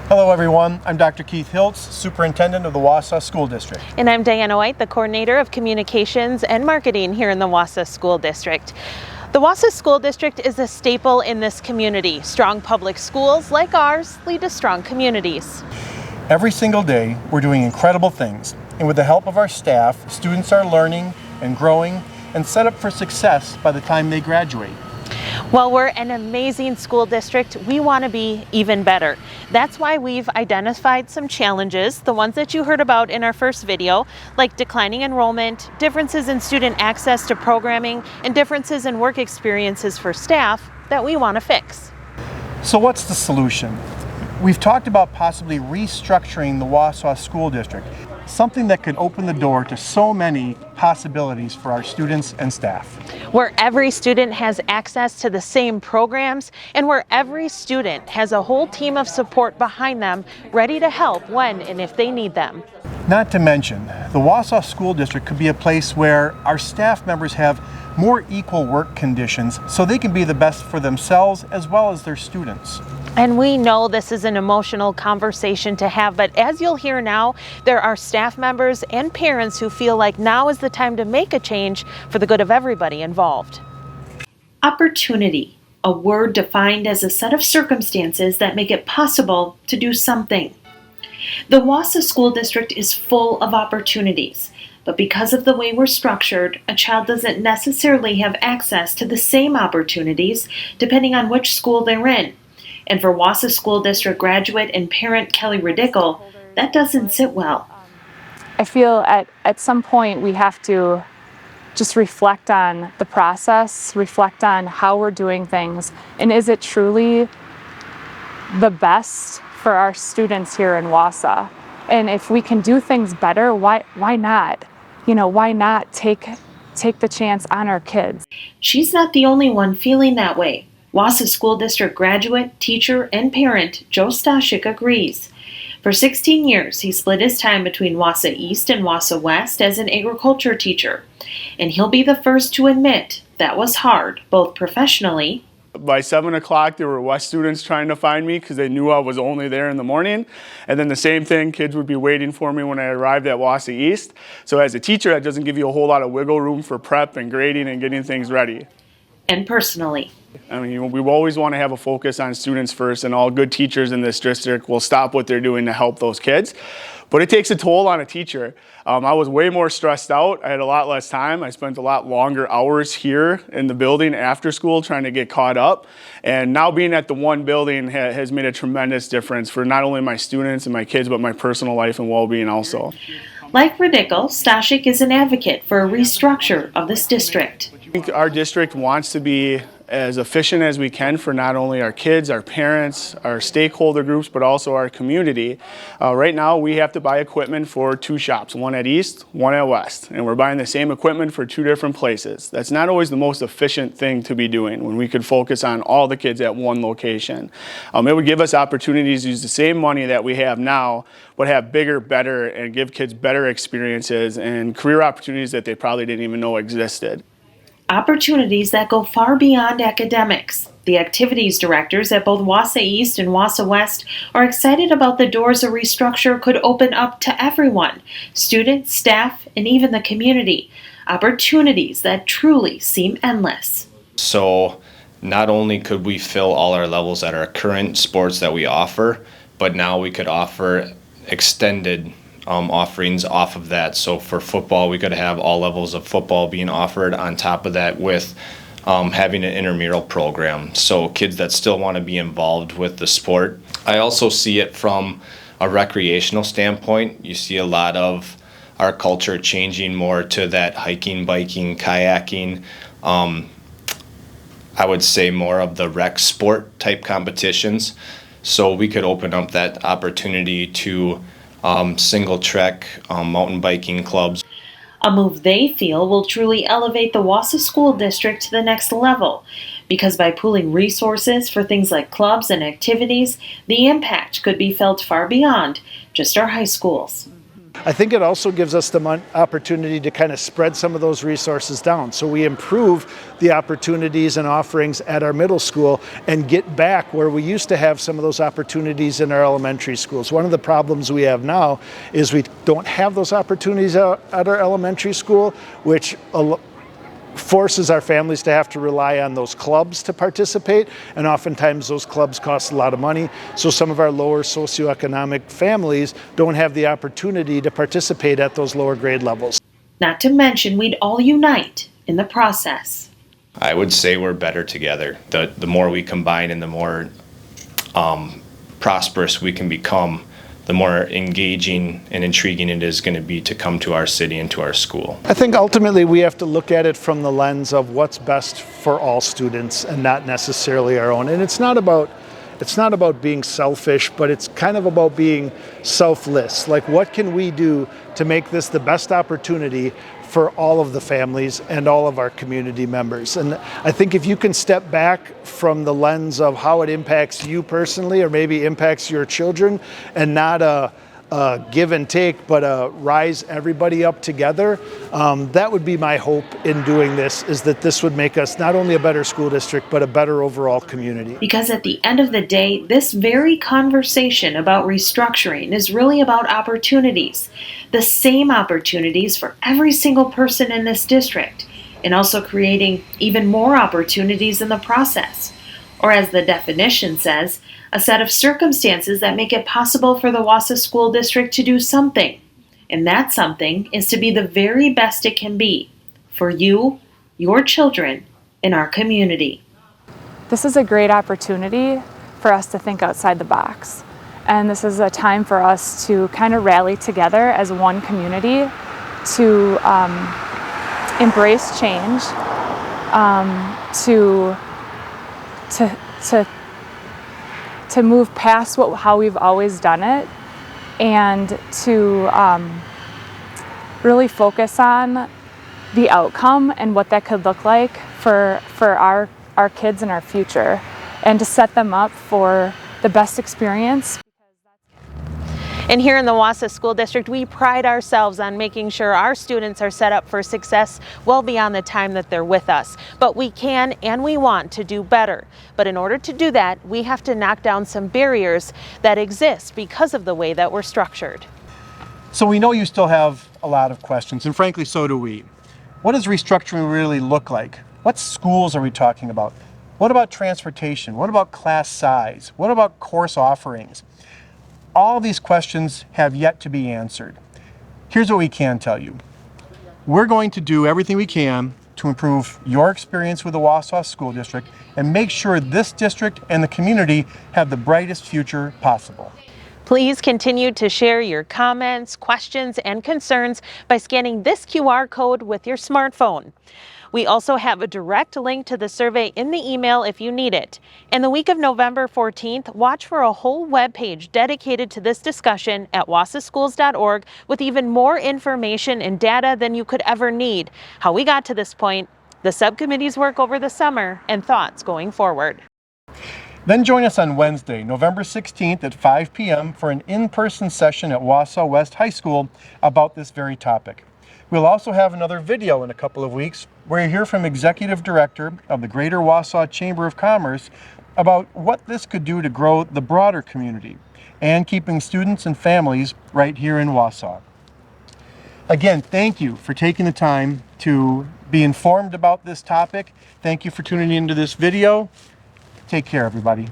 Hello everyone, I'm Dr. Keith Hiltz, Superintendent of the Wausau School District. And I'm Diana White, the Coordinator of Communications and Marketing here in the Wausau School District. The Wausau School District is a staple in this community. Strong public schools like ours lead to strong communities. Every single day, we're doing incredible things, and with the help of our staff, students are learning and growing and set up for success by the time they graduate. While we're an amazing school district, we want to be even better. That's why we've identified some challenges, the ones that you heard about in our first video, like declining enrollment, differences in student access to programming, and differences in work experiences for staff that we want to fix. So what's the solution? We've talked about possibly restructuring the Wausau School District, something that could open the door to so many possibilities for our students and staff. Where every student has access to the same programs and where every student has a whole team of support behind them ready to help when and if they need them. Not to mention, the Wausau School District could be a place where our staff members have more equal work conditions so they can be the best for themselves as well as their students. And we know this is an emotional conversation to have, but as you'll hear now, there are staff members and parents who feel like now is the time to make a change for the good of everybody involved. Opportunity, a word defined as a set of circumstances that make it possible to do something. The Wausau School District is full of opportunities, but because of the way we're structured, a child doesn't necessarily have access to the same opportunities depending on which school they're in. And for Wausau School District graduate and parent Kelly Radickle, that doesn't sit well. I feel at some point we have to just reflect on the process, reflect on how we're doing things, and is it truly the best for our students here in Wausau? And if we can do things better, why not? Why not take the chance on our kids? She's not the only one feeling that way. Wausau School District graduate, teacher, and parent Joe Stashik agrees. For 16 years, he split his time between Wausau East and Wausau West as an agriculture teacher. And he'll be the first to admit that was hard, both professionally. By 7 o'clock, there were West students trying to find me because they knew I was only there in the morning. And then the same thing, kids would be waiting for me when I arrived at Wausau East. So as a teacher, that doesn't give you a whole lot of wiggle room for prep and grading and getting things ready. And personally. I mean, we always want to have a focus on students first, and all good teachers in this district will stop what they're doing to help those kids. But it takes a toll on a teacher. I was way more stressed out. I had a lot less time. I spent a lot longer hours here in the building after school trying to get caught up. And now being at the one building has made a tremendous difference for not only my students and my kids, but my personal life and well-being also. Like Radickle, Stashik is an advocate for a restructure of this district. I think our district wants to be as efficient as we can for not only our kids, our parents, our stakeholder groups, but also our community. Right now we have to buy equipment for 2 shops, one at East, one at West, and we're buying the same equipment for 2 different places. That's not always the most efficient thing to be doing when we could focus on all the kids at one location. It would give us opportunities to use the same money that we have now, but have bigger, better, and give kids better experiences and career opportunities that they probably didn't even know existed. Opportunities that go far beyond academics. The activities directors at both Wausau East and Wausau West are excited about the doors a restructure could open up to everyone, students, staff, and even the community. Opportunities that truly seem endless. So not only could we fill all our levels at our current sports that we offer, but now we could offer extended offerings off of that. So for football, we could have all levels of football being offered on top of that with having an intramural program. So kids that still want to be involved with the sport. I also see it from a recreational standpoint. You see a lot of our culture changing more to that hiking, biking, kayaking. I would say more of the rec sport type competitions. So we could open up that opportunity to single trek, mountain biking clubs. A move they feel will truly elevate the Wausau School District to the next level, because by pooling resources for things like clubs and activities, the impact could be felt far beyond just our high schools. I think it also gives us the opportunity to kind of spread some of those resources down. So we improve the opportunities and offerings at our middle school and get back where we used to have some of those opportunities in our elementary schools. One of the problems we have now is we don't have those opportunities at our elementary school, which forces our families to have to rely on those clubs to participate, and oftentimes those clubs cost a lot of money. So some of our lower socioeconomic families don't have the opportunity to participate at those lower grade levels. Not to mention, we'd all unite in the process. I would say we're better together. The more we combine and the more prosperous we can become, the more engaging and intriguing it is going to be to come to our city and to our school. I think ultimately we have to look at it from the lens of what's best for all students and not necessarily our own. And it's not about being selfish, but it's kind of about being selfless. Like, what can we do to make this the best opportunity for all of the families and all of our community members? And I think if you can step back from the lens of how it impacts you personally, or maybe impacts your children, and not a give and take, but rise everybody up together, that would be my hope in doing this, is that this would make us not only a better school district, but a better overall community. Because at the end of the day, this very conversation about restructuring is really about opportunities. The same opportunities for every single person in this district, and also creating even more opportunities in the process. Or as the definition says, a set of circumstances that make it possible for the Wausau School District to do something. And that something is to be the very best it can be for you, your children, and our community. This is a great opportunity for us to think outside the box. And this is a time for us to kind of rally together as one community to embrace change, to move past how we've always done it, and to really focus on the outcome and what that could look like for our kids and our future, and to set them up for the best experience. And here in the Wausau School District, we pride ourselves on making sure our students are set up for success well beyond the time that they're with us. But we can and we want to do better. But in order to do that, we have to knock down some barriers that exist because of the way that we're structured. So we know you still have a lot of questions, and frankly, so do we. What does restructuring really look like? What schools are we talking about? What about transportation? What about class size? What about course offerings? All these questions have yet to be answered. Here's what we can tell you. We're going to do everything we can to improve your experience with the Wausau School District and make sure this district and the community have the brightest future possible. Please continue to share your comments, questions, and concerns by scanning this QR code with your smartphone. We also have a direct link to the survey in the email if you need it. And the week of November 14th, watch for a whole webpage dedicated to this discussion at wausauschools.org with even more information and data than you could ever need, how we got to this point, the subcommittee's work over the summer, and thoughts going forward. Then join us on Wednesday, November 16th at 5 p.m. for an in-person session at Wausau West High School about this very topic. We'll also have another video in a couple of weeks where you hear from Executive Director of the Greater Wausau Chamber of Commerce about what this could do to grow the broader community and keeping students and families right here in Wausau. Again, thank you for taking the time to be informed about this topic. Thank you for tuning into this video. Take care, everybody.